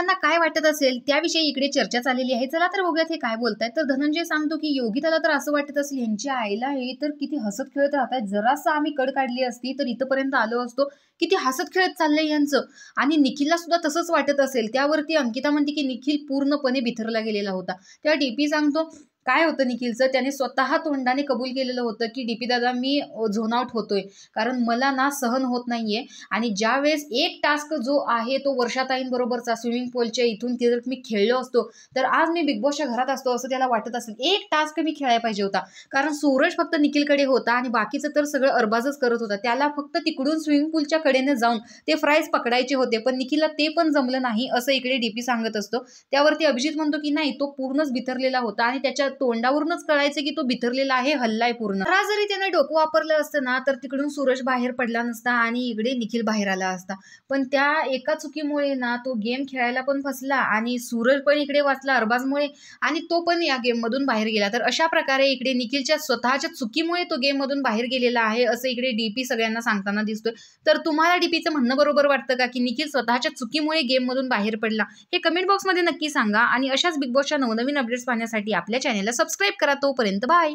लोकांना काय वाटत असेल त्याविषयी इकडे चर्चा चाललेली आहे। चला तर बघूयात हे काय बोलतायत। तर धनंजय सांगतो की योगिताला तर असं वाटत असेल यांची आईला हे तर किती हसत खेळत राहतात, जरासं आम्ही कड काढली असती तर इथपर्यंत आलो असतो, किती हसत खेळत चाललंय यांचं। आणि निखिलला सुद्धा तसंच वाटत असेल। त्यावरती अंकिता म्हणते की निखिल पूर्णपणे बिथरला गेलेला होता। तेव्हा डीपी सांगतो काय होतं निखिलचं, त्याने स्वतः तोंडाने कबूल केलेलं होतं की डीपी दादा मी झोन आउट होतोय, कारण मला ना सहन होत नाहीये। आणि ज्या वेळेस एक टास्क जो आहे तो वर्षाताईंबरोबरचा स्विमिंग पूलच्या इथून जर मी खेळलो असतो तर आज मी बिग बॉसच्या घरात असतो असं त्याला वाटत असेल। एक टास्क मी खेळायला पाहिजे होता, कारण सूरज फक्त निखिलकडे होता आणि बाकीचं तर सगळं अरबाजच करत होता। त्याला फक्त तिकडून स्विमिंग पूलच्या कडेने जाऊन ते फ्राईज पकडायचे होते, पण निखिलला ते पण जमलं नाही असं इकडे डीपी सांगत असतो। त्यावरती अभिजित म्हणतो की नाही तो पूर्णच बिथरलेला होता आणि त्याच्या तोंडावरूनच कळायचं की तो बिथरलेला आहे, हल्लाय पूर्ण। जरा जरी त्याने डोकं वापरलं असतं ना तर तिकडून सूरज बाहेर पडला नसता आणि इकडे निखिल बाहेर आला असता। पण त्या एका चुकीमुळे ना तो गेम खेळायला पण फसला आणि सूरज पण इकडे वाचला अरबाजमुळे आणि तो पण या गेम मधून बाहेर गेला। तर अशा प्रकारे इकडे निखिलच्या स्वतःच्या चुकीमुळे तो गेम मधून बाहेर गेलेला आहे असं इकडे डीपी सगळ्यांना सांगताना दिसतोय। तर तुम्हाला डीपीचं म्हणणं बरोबर वाटतं का की निखिल स्वतःच्या चुकीमुळे गेम मधून बाहेर पडला? हे कमेंट बॉक्समध्ये नक्की सांगा आणि अशाच बिग बॉसच्या नवनवीन अपडेट्स पाहण्यासाठी आपल्या चॅनलला सबस्क्राईब करा। तोपर्यंत बाय।